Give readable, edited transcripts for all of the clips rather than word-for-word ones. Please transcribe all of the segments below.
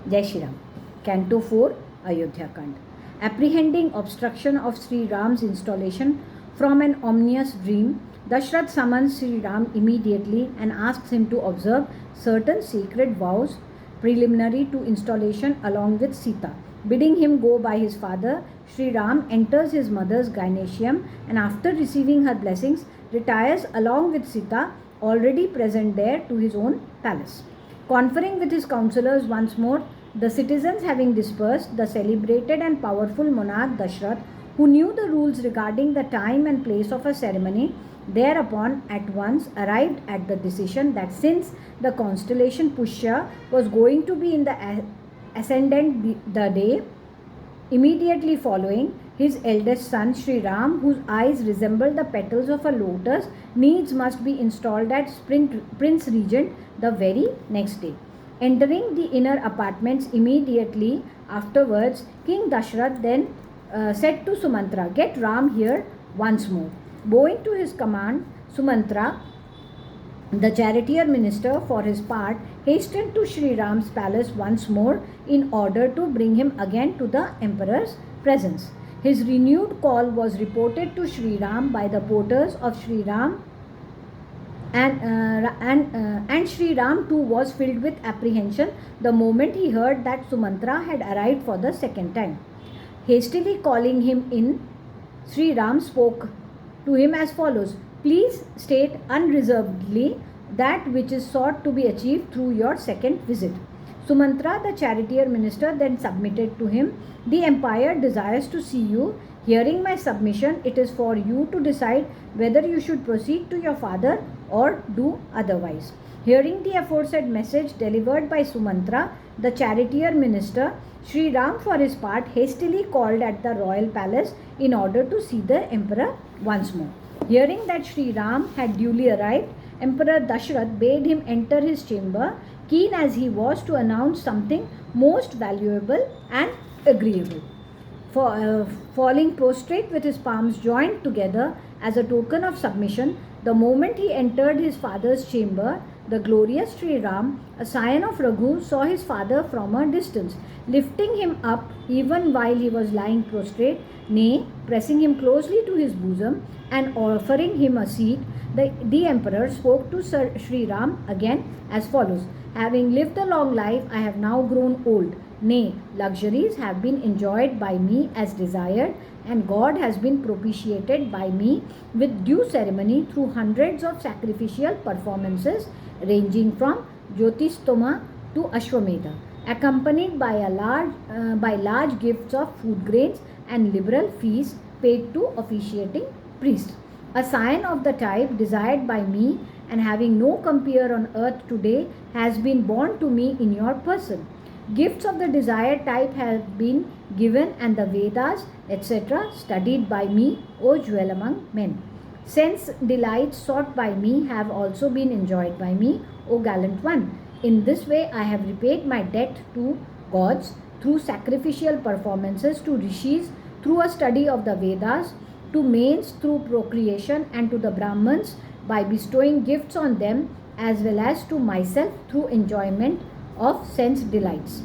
Jai Shri Ram. Canto-4, AYODHYAKAND. Apprehending obstruction of Sri Ram's installation from an ominous dream, Dashrath summons Sri Ram immediately and asks him to observe certain sacred vows preliminary to installation along with Sita. Bidding him go by his father, Sri Ram enters his mother's gynaeceum and after receiving her blessings, retires along with Sita, already present there, to his own palace. Conferring with his counselors once more, the citizens having dispersed, the celebrated and powerful monarch Dashrath, who knew the rules regarding the time and place of a ceremony, thereupon at once arrived at the decision that since the constellation Pushya was going to be in the ascendant the day immediately following, his eldest son Sri Ram, whose eyes resemble the petals of a lotus, needs must be installed as Prince Regent the very next day. Entering the inner apartments immediately afterwards, King Dashrath then said to Sumantra, "Get Ram here once more." Bowing to his command, Sumantra, the charioteer minister, for his part, hastened to Sri Ram's palace once more in order to bring him again to the emperor's presence. His renewed call was reported to Sri Ram by the porters of Sri Ram, and Sri Ram too was filled with apprehension the moment he heard that Sumantra had arrived for the second time. Hastily calling him in, Sri Ram spoke to him as follows: "Please state unreservedly that which is sought to be achieved through your second visit." Sumantra, the charioteer minister, then submitted to him, "The empire desires to see you. Hearing my submission, it is for you to decide whether you should proceed to your father or do otherwise." Hearing the aforesaid message delivered by Sumantra, the charioteer minister, Sri Ram for his part hastily called at the royal palace in order to see the emperor once more. Hearing that Sri Ram had duly arrived, Emperor Dashrath bade him enter his chamber, keen as he was to announce something most valuable and agreeable. Falling prostrate with his palms joined together as a token of submission, the moment he entered his father's chamber, the glorious Sri Ram, a scion of Raghu, saw his father from a distance. Lifting him up even while he was lying prostrate, nay, pressing him closely to his bosom and offering him a seat, the emperor spoke to Sir Sri Ram again as follows: "Having lived a long life, I have now grown old. Nay, luxuries have been enjoyed by me as desired, and God has been propitiated by me with due ceremony through hundreds of sacrificial performances ranging from Jyotistoma to Ashwamedha, accompanied by large gifts of food grains and liberal fees paid to officiating priests. A scion of the type desired by me, and having no compeer on earth today, has been born to me in your person. Gifts of the desired type have been given, and the Vedas, etc., studied by me, O jewel among men. Sense delights sought by me have also been enjoyed by me, O gallant one. In this way I have repaid my debt to gods through sacrificial performances, to rishis through a study of the Vedas, to manes through procreation, and to the Brahmans by bestowing gifts on them, as well as to myself through enjoyment of sense delights.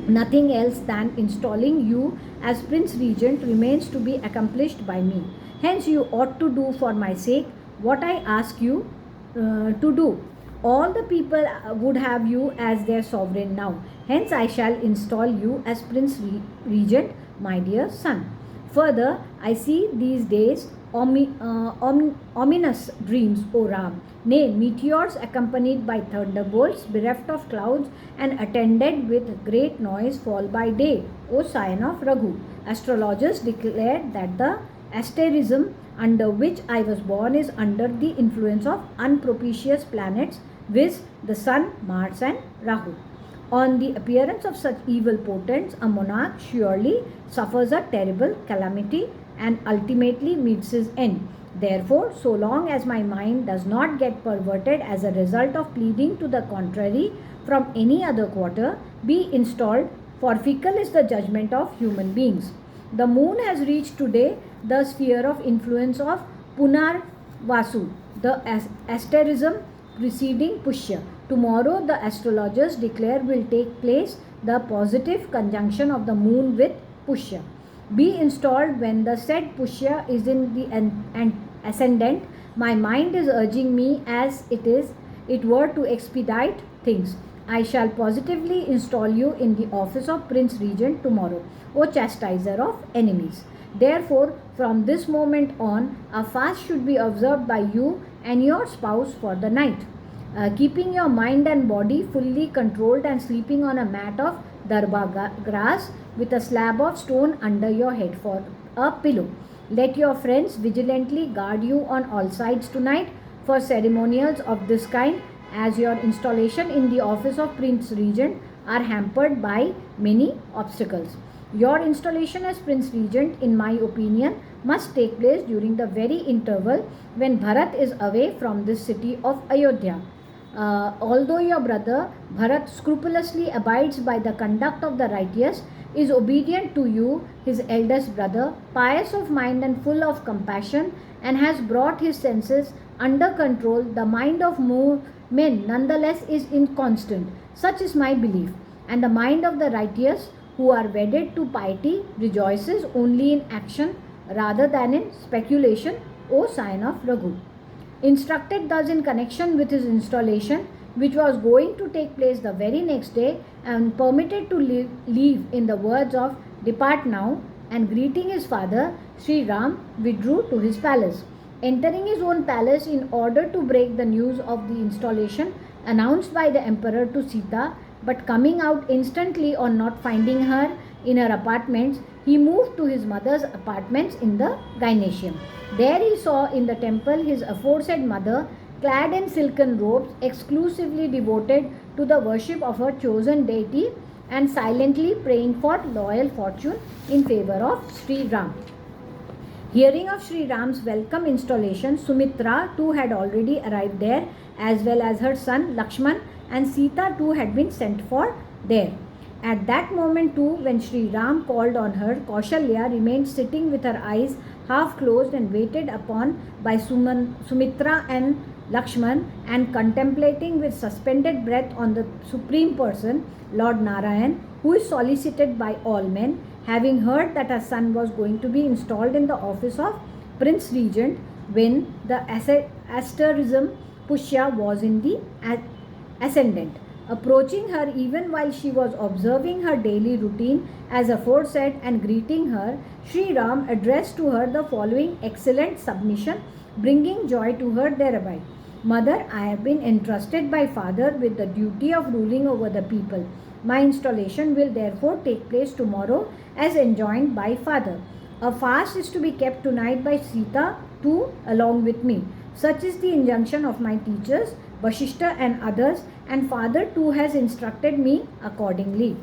Nothing else than installing you as Prince Regent remains to be accomplished by me. Hence you ought to do for my sake what I ask you to do. All the people would have you as their sovereign now. Hence I shall install you as Prince Regent, my dear son. Further, I see these days ominous dreams, O Ram. Nay, meteors accompanied by thunderbolts, bereft of clouds, and attended with great noise fall by day, O scion of Raghu. Astrologers declare that the asterism under which I was born is under the influence of unpropitious planets, viz. The Sun, Mars, and Rahu. On the appearance of such evil portents, a monarch surely suffers a terrible calamity and ultimately meets his end. Therefore, so long as my mind does not get perverted as a result of pleading to the contrary from any other quarter, be installed, for fickle is the judgment of human beings. The moon has reached today the sphere of influence of Punar Vasu, the asterism preceding Pushya. Tomorrow, the astrologers declare, will take place the positive conjunction of the moon with Pushya. Be installed when the said Pushya is in the ascendant. My mind is urging me as it were to expedite things. I shall positively install you in the office of Prince Regent tomorrow, O chastiser of enemies. Therefore, from this moment on, a fast should be observed by you and your spouse for the night, keeping your mind and body fully controlled and sleeping on a mat of darba grass with a slab of stone under your head for a pillow. Let your friends vigilantly guard you on all sides tonight for ceremonials of this kind, as your installation in the office of Prince Regent are hampered by many obstacles. Your installation as Prince Regent, in my opinion, must take place during the very interval when Bharat is away from this city of Ayodhya. Although your brother Bharat scrupulously abides by the conduct of the righteous, is obedient to you, his eldest brother, pious of mind and full of compassion, and has brought his senses under control, the mind of men nonetheless is inconstant. Such is my belief. And the mind of the righteous who are wedded to piety rejoices only in action rather than in speculation, O scion of Raghu. Instructed thus in connection with his installation, which was going to take place the very next day, and permitted to leave in the words of "Depart now," and greeting his father, Sri Ram withdrew to his palace. Entering his own palace in order to break the news of the installation announced by the emperor to Sita, but coming out instantly on not finding her in her apartments, he moved to his mother's apartments in the gynecium. There he saw in the temple his aforesaid mother, clad in silken robes, exclusively devoted to the worship of her chosen deity and silently praying for loyal fortune in favor of Sri Ram. Hearing of Sri Ram's welcome installation, Sumitra too had already arrived there, as well as her son Lakshman, and Sita too had been sent for there. At that moment too, when Sri Ram called on her, Kaushalya remained sitting with her eyes half closed and waited upon by Sumitra and Lakshman, and contemplating with suspended breath on the Supreme Person, Lord Narayan, who is solicited by all men, having heard that her son was going to be installed in the office of Prince Regent when the asterism Pushya was in the ascendant. Approaching her even while she was observing her daily routine as aforesaid and greeting her, Sri Ram addressed to her the following excellent submission, bringing joy to her thereby. Mother, I have been entrusted by father with the duty of ruling over the people. My installation will therefore take place tomorrow as enjoined by father. A fast is to be kept tonight by Sita too along with me. Such is the injunction of my teachers, Vashishta and others, and father too has instructed me accordingly.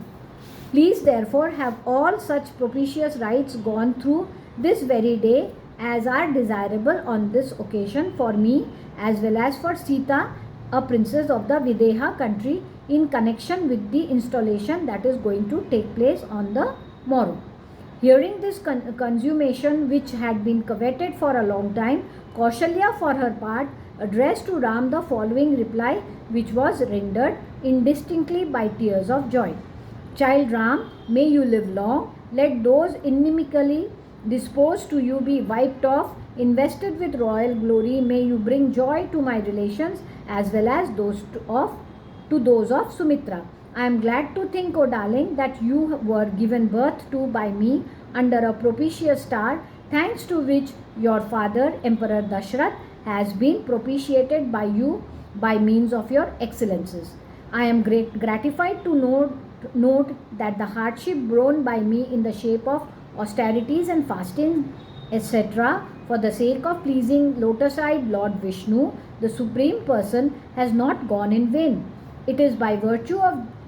Please therefore have all such propitious rites gone through this very day as are desirable on this occasion for me as well as for Sita, a princess of the Videha country, in connection with the installation that is going to take place on the morrow. Hearing this consummation, which had been coveted for a long time, Kaushalya for her part addressed to Ram the following reply, which was rendered indistinctly by tears of joy. Child Ram, may you live long. Let those inimically disposed to you be wiped off. Invested with royal glory, may you bring joy to my relations as well as those of Sumitra. I am glad to think, O darling, that you were given birth to by me under a propitious star, thanks to which your father, Emperor Dashrath, has been propitiated by you by means of your excellences. I am gratified to note that the hardship borne by me in the shape of austerities and fasting, etc., for the sake of pleasing lotus-eyed Lord Vishnu, the Supreme Person, has not gone in vain. It is by virtue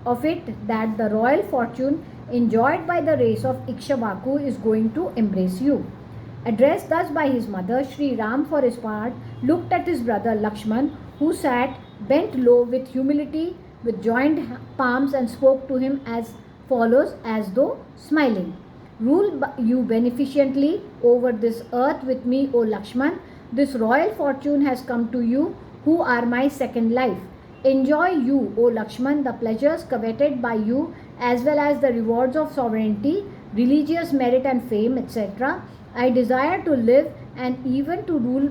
of it that the royal fortune enjoyed by the race of Ikshvaku is going to embrace you. Addressed thus by his mother, Sri Ram for his part looked at his brother Lakshman, who sat bent low with humility with joined palms, and spoke to him as follows, as though smiling. Rule you beneficently over this earth with me, O Lakshman. This royal fortune has come to you, who are my second life. Enjoy you, O Lakshman, the pleasures coveted by you as well as the rewards of sovereignty, religious merit and fame, etc. I desire to live and even to rule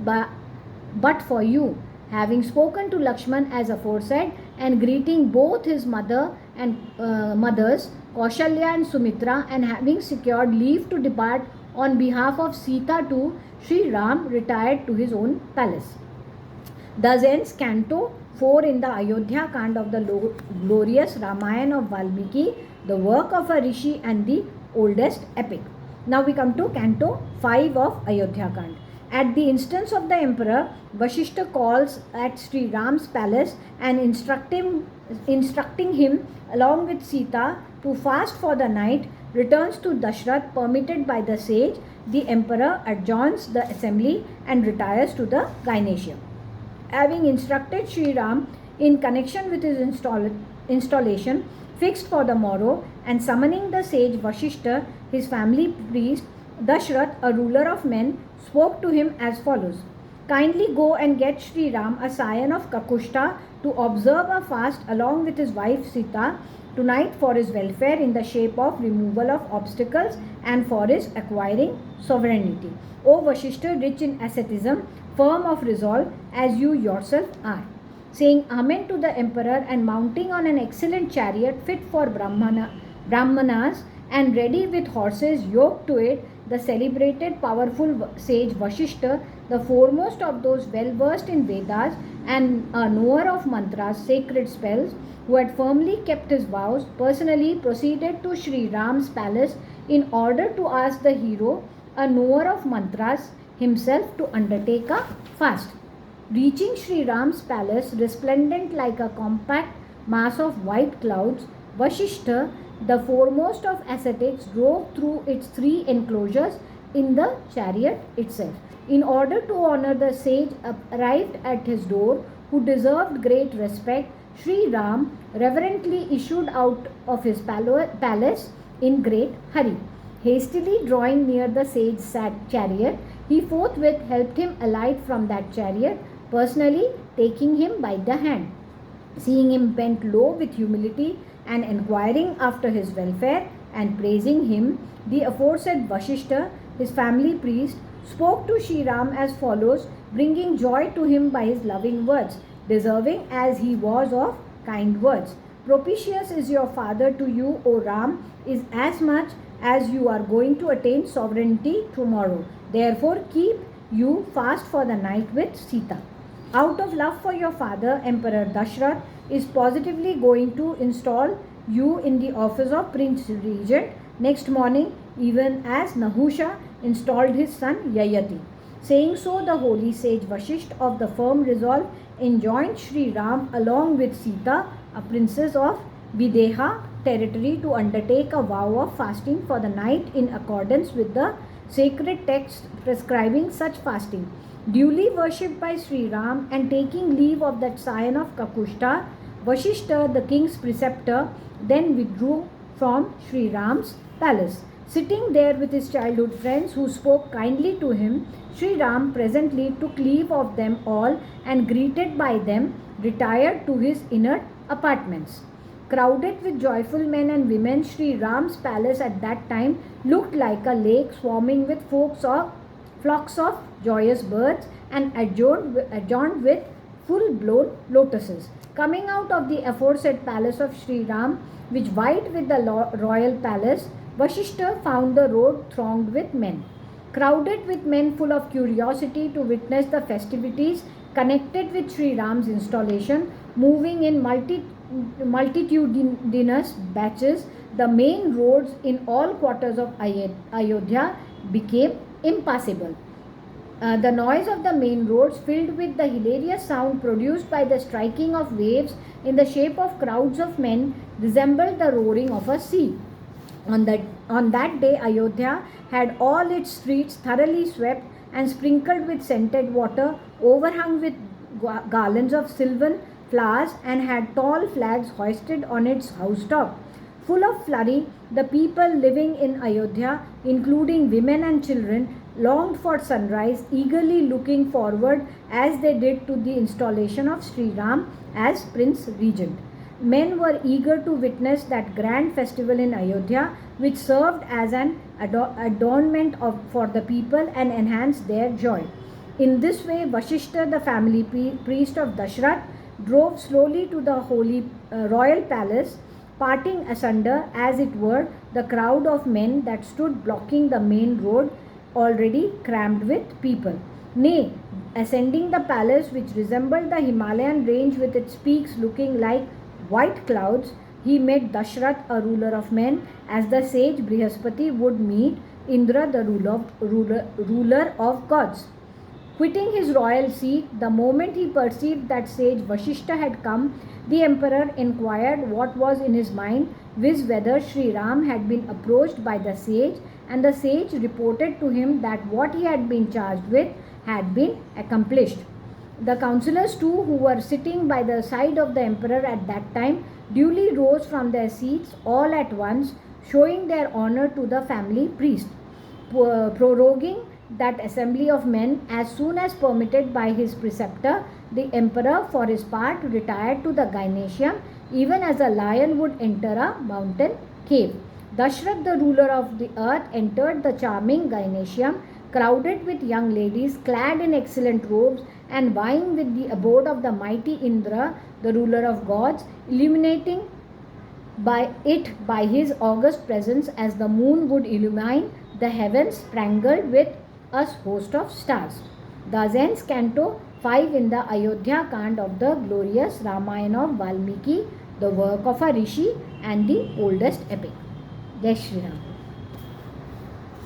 but for you. Having spoken to Lakshman as aforesaid and greeting both his mother and mothers, Kaushalya and Sumitra, and having secured leave to depart on behalf of Sita too, Sri Ram retired to his own palace. Thus ends Canto 4 in the AYODHYAKAND of the glorious Ramayan of Valmiki, the work of a rishi and the oldest epic. Now we come to Canto 5 of AYODHYAKAND. At the instance of the emperor, Vashishta calls at Sri Ram's palace and instructing him along with Sita to fast for the night, returns to Dashrath permitted by the sage. The emperor adjourns the assembly and retires to the gynecium. Having instructed Sri Ram in connection with his installation fixed for the morrow, and summoning the sage Vashishta, his family priest, Dashrath, a ruler of men, spoke to him as follows: Kindly go and get Sri Ram, a scion of Kakushta, to observe a fast along with his wife Sita tonight for his welfare in the shape of removal of obstacles and for his acquiring sovereignty. O Vashishta, rich in asceticism, firm of resolve as you yourself are. Saying Amen to the emperor and mounting on an excellent chariot fit for Brahmanas and ready with horses yoked to it, the celebrated powerful sage Vashishta, the foremost of those well versed in Vedas and a knower of mantras, sacred spells, who had firmly kept his vows, personally proceeded to Sri Ram's palace in order to ask the hero, a knower of mantras, himself to undertake a fast. Reaching Sri Ram's palace, resplendent like a compact mass of white clouds, Vashishta, the foremost of ascetics, drove through its 3 enclosures in the chariot itself. In order to honor the sage arrived at his door, who deserved great respect, Sri Ram reverently issued out of his palace in great hurry. Hastily drawing near the sage's chariot, he forthwith helped him alight from that chariot, personally taking him by the hand. Seeing him bent low with humility and inquiring after his welfare and praising him, the aforesaid Vashishta, his family priest, spoke to Sri Ram as follows, bringing joy to him by his loving words, deserving as he was of kind words. Propitious is your father to you, O Ram, is as much as you are going to attain sovereignty tomorrow. Therefore, keep you fast for the night with Sita. Out of love for your father, Emperor Dashrath is positively going to install you in the office of Prince Regent next morning, even as Nahusha installed his son Yayati. Saying so, the holy sage Vashishta of the firm resolve enjoined Sri Ram along with Sita, a princess of Videha territory, to undertake a vow of fasting for the night in accordance with the sacred text prescribing such fasting. Duly worshipped by Sri Ram and taking leave of that scion of Kakushta, Vashishta, the king's preceptor, then withdrew from Sri Ram's palace. Sitting there with his childhood friends who spoke kindly to him, Sri Ram presently took leave of them all and, greeted by them, retired to his inner apartments. Crowded with joyful men and women, Sri Ram's palace at that time looked like a lake swarming with flocks of joyous birds and adorned with full-blown lotuses. Coming out of the aforesaid palace of Sri Ram, which vied with the royal palace, Vashishta found the road thronged with men. Crowded with men full of curiosity to witness the festivities connected with Sri Ram's installation, moving in multitudinous batches, the main roads in all quarters of Ayodhya became impassable. The noise of the main roads, filled with the hilarious sound produced by the striking of waves in the shape of crowds of men, resembled the roaring of a sea. On that day, Ayodhya had all its streets thoroughly swept and sprinkled with scented water, overhung with garlands of silver flowers, and had tall flags hoisted on its housetop. Full of flurry, the people living in Ayodhya, including women and children, longed for sunrise, eagerly looking forward as they did to the installation of Sri Ram as Prince Regent. Men were eager to witness that grand festival in Ayodhya, which served as an adornment for the people and enhanced their joy. In this way, Vashishta, the family priest of Dashrath, drove slowly to the royal palace, parting asunder, as it were, the crowd of men that stood blocking the main road, already crammed with people. Nay, ascending the palace, which resembled the Himalayan range with its peaks looking like white clouds, he met Dashrath, a ruler of men, as the sage Brihaspati would meet Indra, the ruler of gods. Quitting his royal seat, the moment he perceived that sage Vashishta had come, the emperor inquired what was in his mind, viz. Whether Sri Ram had been approached by the sage, and the sage reported to him that what he had been charged with had been accomplished. The councillors too, who were sitting by the side of the emperor at that time, duly rose from their seats all at once, showing their honour to the family priest, proroguing that assembly of men as soon as permitted by his preceptor. The emperor, for his part, retired to the gynecium, even as a lion would enter a mountain cave. Dashrath, the ruler of the earth, entered the charming gynecium, crowded with young ladies clad in excellent robes and vying with the abode of the mighty Indra, the ruler of gods, illuminating by his august presence as the moon would illumine the heavens sprangled with a host of stars. Thus ends Canto 5 in the AYODHYAKAND of the glorious Ramayan of Valmiki, the work of a rishi and the oldest epic. Jai Shri Ram.